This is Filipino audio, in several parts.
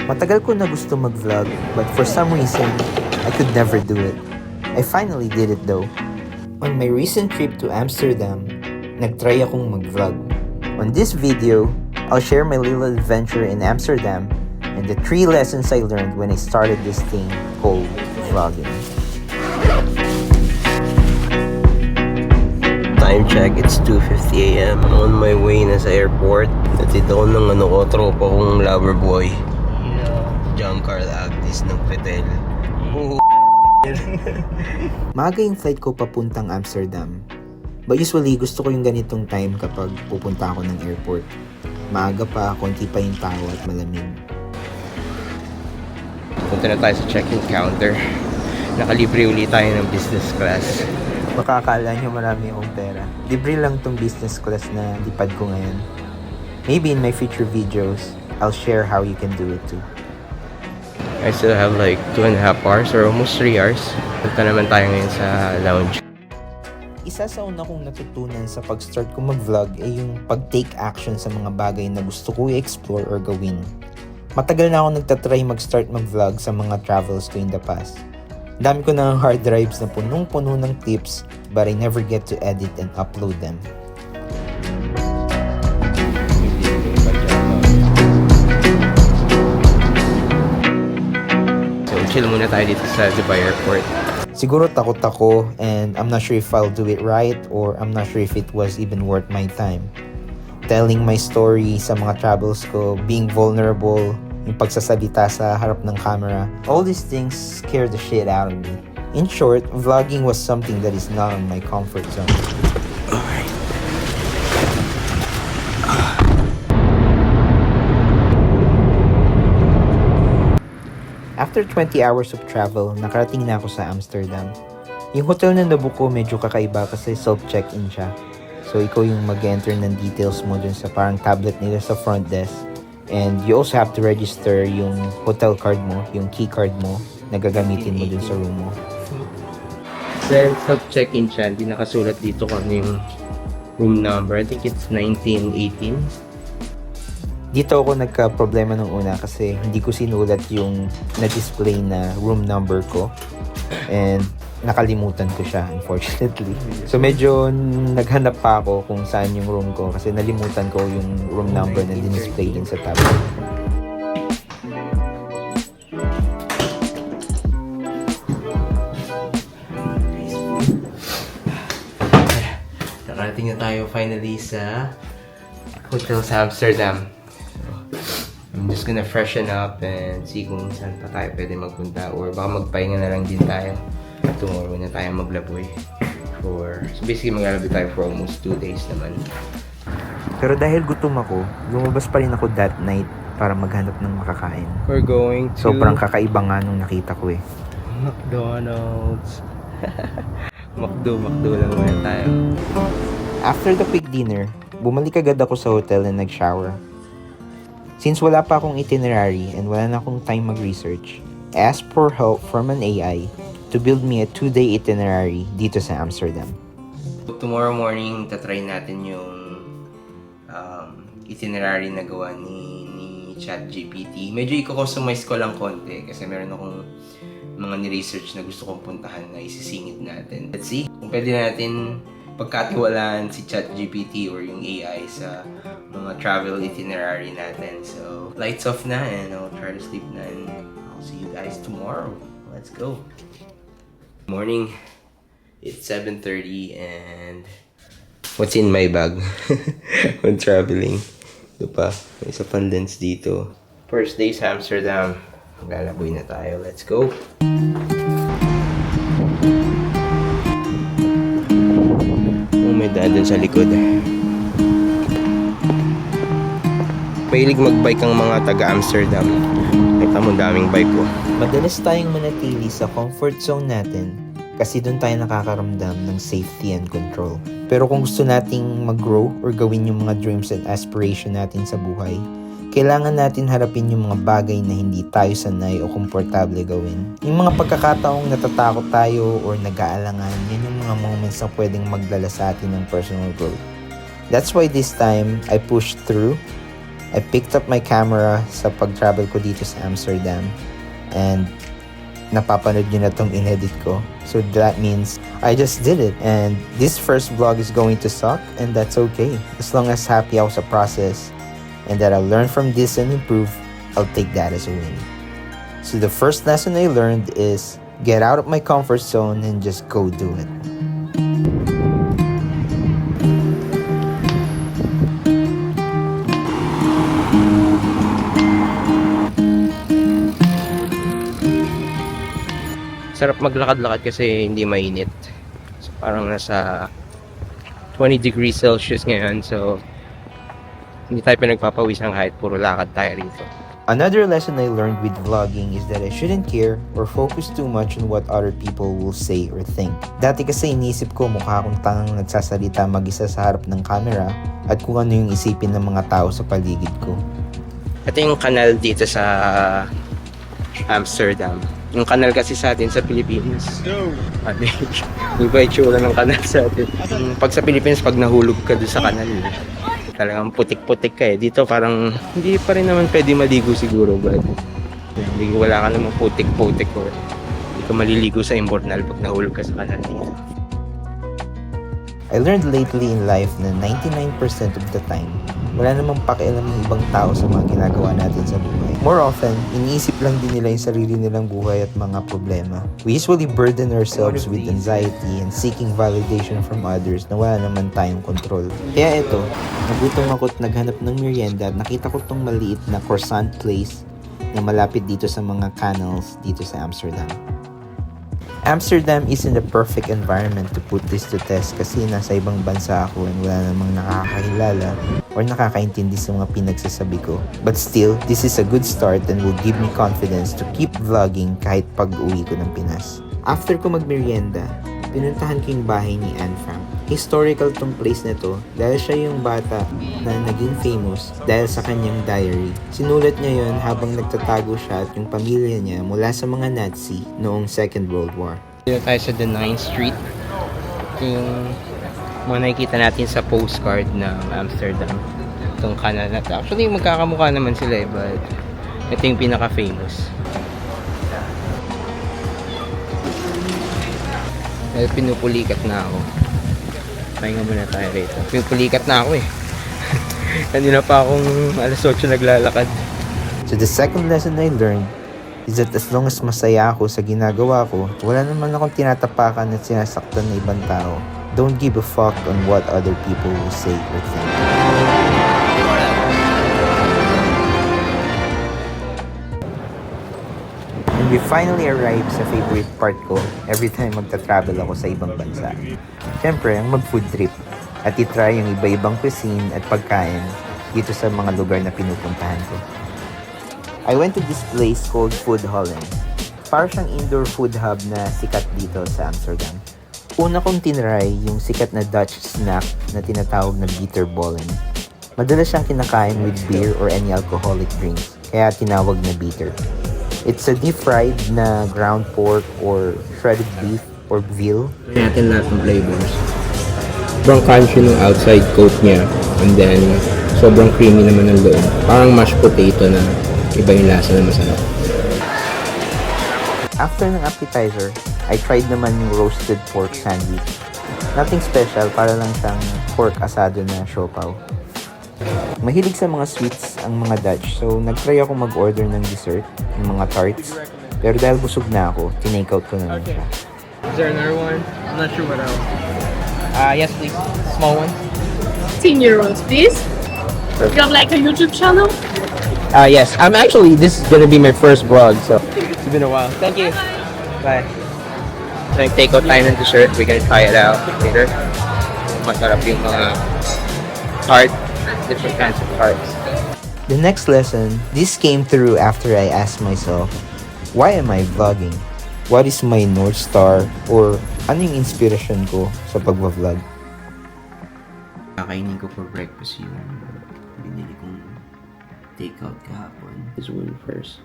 Matagal ko na gusto mag-vlog, but for some reason, I could never do it. I finally did it though. On my recent trip to Amsterdam, nagtry akong mag-vlog. On this video, I'll share my little adventure in Amsterdam and the 3 lessons I learned when I started this thing called vlogging. Time check, it's 2:50 a.m. On my way na sa airport. Natid ako ng tropa kong lover boy. Giancarlo Agtis ng Petel. Maaga yung flight ko papuntang Amsterdam. But usually, gusto ko yung ganitong time kapag pupunta ako ng airport. Maaga pa, konti pa yung tao at malamig. Punta na tayo sa check-in counter. Nakalibre ulit tayo ng business class. Baka akala nyo marami akong pera. Libre lang tong business class na lipad ko ngayon. Maybe in my future videos, I'll share how you can do it too. I still have like 2.5 hours or almost 3 hours. Punta naman tayo ngayon sa lounge. Isa sa una kong natutunan sa pag-start ko mag-vlog ay yung pag-take action sa mga bagay na gusto ko i-explore or gawin. Matagal na ako nagtatry mag-start mag-vlog sa mga travels ko in the past. Dami ko ng hard drives na punong-puno ng clips but I never get to edit and upload them. So chill muna tayo dito sa Dubai Airport. Siguro takot ako and I'm not sure if I'll do it right or I'm not sure if it was even worth my time. Telling my story sa mga travels ko, being vulnerable, yung pagsasalita sa harap ng camera, all these things scare the shit out of me. In short, vlogging was something that is not on my comfort zone. Alright. After 20 hours of travel, nakarating na ako sa Amsterdam. Yung hotel na nabook ko medyo kakaiba kasi self-check-in siya. So ikaw yung mag-enter ng details mo dun sa parang tablet nila sa front desk. And you also have to register yung hotel card mo, yung key card mo na gagamitin mo dun sa room mo. Then self-check-in siya, hindi nakasulat dito kung ano yung room number. I think it's 1918. Dito ako nagka-problema nung una kasi hindi ko sinulat yung na-display na room number ko. And nakalimutan ko siya, unfortunately. So medyo naghanap pa ako kung saan yung room ko kasi nalimutan ko yung room number na din-display din sa tablet. Nakarating na tayo finally sa hotel sa Amsterdam. I'm just gonna freshen up and see kung saan pa tayo pwede magpunta or baka magpahinga na lang din tayo. Tomorrow na tayo maglaboy. So basically maglalaboy tayo for almost 2 days naman. Pero dahil gutom ako, lumabas pa rin ako that night para maghanap ng makakain. We're going to Sobrang kakaiba nga nung nakita ko eh. McDonald's. McDo lang muna tayo. After the quick dinner, bumalik agad ako sa hotel and nag-shower. Since wala pa akong itinerary and wala na akong time mag-research, I asked for help from an AI to build me a 2-day itinerary dito sa Amsterdam. Tomorrow morning, tatry natin yung itinerary na gawa ni ChatGPT. Medyo i-customize ko lang konti kasi meron akong mga ni-research na gusto kong puntahan na isisingit natin. Let's see kung pwede natin pagkatiwalaan si ChatGPT or yung AI sa mga travel itinerary natin. So, lights off na and I'll try to sleep na and I'll see you guys tomorrow. Let's go! Morning. It's 7:30 and what's in my bag when traveling? Ito pa, may isa pang lens dito. First day sa Amsterdam. Maglalaboy na tayo. Let's go! May daan dun sa likod. Mahilig magbike ang mga taga-Amsterdam. Kita mo daming bike ko. Madalas tayong manatili sa comfort zone natin kasi doon tayo nakakaramdam ng safety and control. Pero kung gusto nating mag-grow or gawin yung mga dreams and aspiration natin sa buhay, kailangan natin harapin yung mga bagay na hindi tayo sanay o komportable gawin. Yung mga pagkakataong natatakot tayo or nag-aalangan, yan yung mga moments na pwedeng magdala sa atin ng personal growth. That's why this time, I pushed through I picked up my camera sa pag-travel ko dito sa Amsterdam and napapanood nyo na tong inedit ko. So that means I just did it. And this first vlog is going to suck, and that's okay. As long as happy ako sa process and that I'll learn from this and improve, I'll take that as a win. So the first lesson I learned is get out of my comfort zone and just go do it. Sarap maglakad-lakad kasi hindi mainit. So, parang nasa 20 degrees Celsius ngayon. So, hindi tayo pinagpapawisan kahit puro lakad tayo rito. Another lesson I learned with vlogging is that I shouldn't care or focus too much on what other people will say or think. Dati kasi inisip ko mukha akong tangang nagsasalita mag-isa sa harap ng camera at kung ano yung isipin ng mga tao sa paligid ko. Ito yung kanal dito sa Amsterdam. Yung kanal kasi sa atin sa Pilipinas. Iba itsura ng kanal sa atin. Pag sa Pilipinas, pag nahulog ka doon sa kanal, talagang putik-putik ka eh. Dito parang hindi pa rin naman pwede maligo siguro, but hindi, wala ka namang putik-putik or hindi ka maliligo sa Imbornal pag nahulog ka sa kanal dito. I learned lately in life na 99% of the time, wala namang pakialam ng ibang tao sa mga ginagawa natin sa buhay. More often, iniisip lang din nila yung sarili nilang buhay at mga problema. We usually burden ourselves with anxiety and seeking validation from others na wala naman tayong control. Kaya ito, nagutom ako at naghanap ng merienda at nakita ko tong maliit na croissant place na malapit dito sa mga canals dito sa Amsterdam. Amsterdam isn't the perfect environment to put this to test kasi nasa ibang bansa ako and wala namang nakakakilala or nakakaintindi sa mga pinagsasabi ko. But still, this is a good start and will give me confidence to keep vlogging kahit pag-uwi ko ng Pinas. After ko magmerienda, pinuntahan ko yung bahay ni Anne Frank. Historical tong place na to dahil siya yung bata na naging famous dahil sa kanyang diary. Sinulat niya yon habang nagtatago siya at yung pamilya niya mula sa mga Nazi noong Second World War. Dito tayo sa The 9th Street. Yung mga nakikita natin sa postcard ng Amsterdam. Itong kanal na to. Actually, magkakamukha naman sila eh, but ito yung pinaka-famous. Dahil pinupulikat na ako. Pahinga muna tayo rito. Pinupulikat na ako eh. Kanina pa akong alas 8 naglalakad. So the second lesson I learned is that as long as masaya ako sa ginagawa ko, wala naman akong tinatapakan at sinasaktan na ibang tao. Don't give a fuck on what other people will say or think. And we finally arrived sa favorite part ko every time magta-travel ako sa ibang bansa. Siyempre, ang mag-food trip at itry yung iba-ibang cuisine at pagkain dito sa mga lugar na pinupuntahan ko. I went to this place called Food Holland. Parang siyang indoor food hub na sikat dito sa Amsterdam. Una kong tinry yung sikat na Dutch snack na tinatawag na bitterballen. Madalas siyang kinakain with beer or any alcoholic drinks, kaya tinawag na bitter. It's a deep-fried na ground pork or shredded beef or veal. Try natin lahat ng flavors. Sobrang crunchy ng outside coat niya. And then, sobrang creamy naman ng loob. Parang mashed potato na iba yung lasa na masarap. After ng appetizer, I tried naman yung roasted pork sandwich. Nothing special, para lang siyang pork asado na siopaw. Mahilig sa mga sweets ang mga Dutch, so nag-try ako mag-order ng dessert, ng mga tarts. Pero dahil busog na ako, tinake out ko na lang siya. Is there another one? I'm not sure what else. Yes please. Small one. 10 euros, please. You have like a YouTube channel? Yes. This is gonna be my first vlog, so it's been a while. Thank you. Bye. So, take out tayo ng dessert. We're gonna try it out later. Masarap yung mga tart. Different kinds of tarts. The next lesson, this came through after I asked myself, why am I vlogging? What is my North Star? Or ano yung inspiration ko sa pagva-vlog? Kakainin ko for breakfast yung binili kong takeout kahapon. This one first.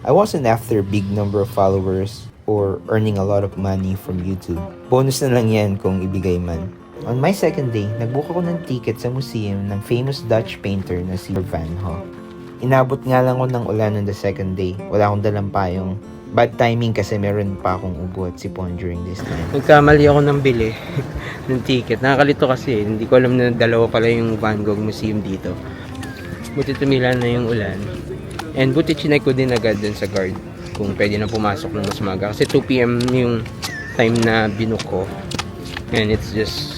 I wasn't after a big number of followers or earning a lot of money from YouTube. Bonus na lang yan kung ibigay man. On my second day, nagbook ako ng ticket sa museum ng famous Dutch painter na si Van Gogh. Inabot nga lang ako ng ulan on the second day. Wala akong dalang payong. Bad timing kasi meron pa akong ubo at sipon during this time. Nagkamali ako ng bili ng ticket. Nakakalito kasi, hindi ko alam na dalawa pala yung Van Gogh Museum dito. Buti tumila na yung ulan. And buti chinek ko din agad dun sa guard kung pwede na pumasok ng mas maga. Kasi 2 PM yung time na binook ko. And it's just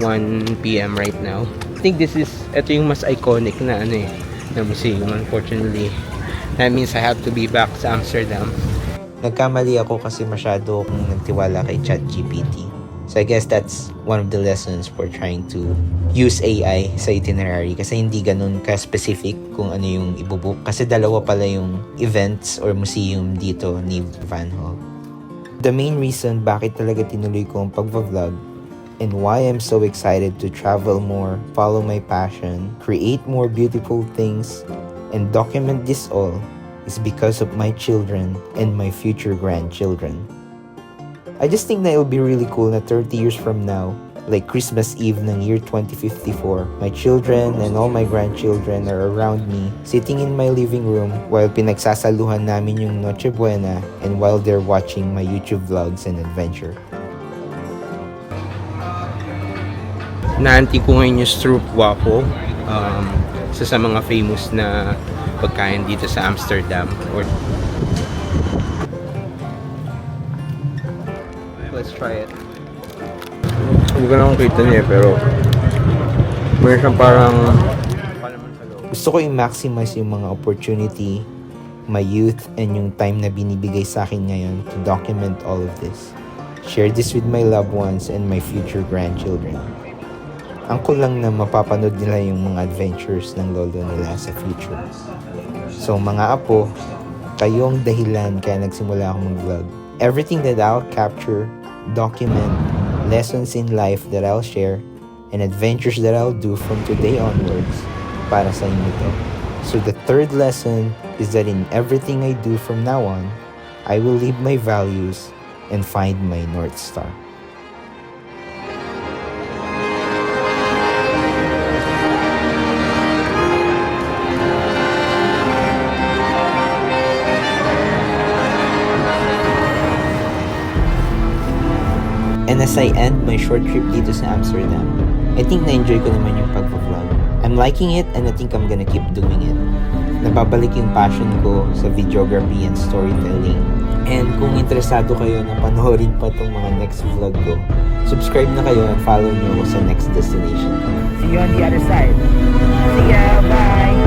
1 PM right now. I think ito yung mas iconic na na museum. Unfortunately, that means I have to be back sa Amsterdam. Nagkamali ako kasi masyado akong nagtiwala kay ChatGPT. So I guess that's one of the lessons for trying to use AI sa itinerary kasi hindi ganun ka-specific kung ano yung ibubook. Kasi dalawa pala yung events or museum dito ni Van Gogh. The main reason bakit talaga tinuloy ko ang pagva-vlog and why I'm so excited to travel more, follow my passion, create more beautiful things, and document this all is because of my children and my future grandchildren. I just think that it'll be really cool na 30 years from now, like Christmas Eve ng year 2054, my children and all my grandchildren are around me, sitting in my living room while pinagsasaluhan namin yung Noche Buena and while they're watching my YouTube vlogs and adventure. Naanti ko ngayon yung Stroop Waffle. Isa sa mga famous na pagkain dito sa Amsterdam. Let's try it. Hindi ko na kita niya pero meron siyang parang Gusto ko i-maximize yung mga opportunity, my youth, and yung time na binibigay sa akin ngayon to document all of this. Share this with my loved ones and my future grandchildren. Ang cool lang na mapapanood nila yung mga adventures ng lolo nila sa future. So mga apo, kayo ang dahilan kaya nagsimula akong mag-vlog. Everything that I'll capture, document, lessons in life that I'll share, and adventures that I'll do from today onwards para sa inyo to. So the third lesson is that in everything I do from now on, I will live my values and find my North Star. And as I end my short trip dito sa Amsterdam, I think na-enjoy ko naman yung pag-vlog. I'm liking it and I think I'm gonna keep doing it. Nababalik yung passion ko sa videography and storytelling. And kung interesado kayo na panoorin pa tong mga next vlog ko, subscribe na kayo and follow nyo ako sa next destination. See you on the other side. See ya, bye!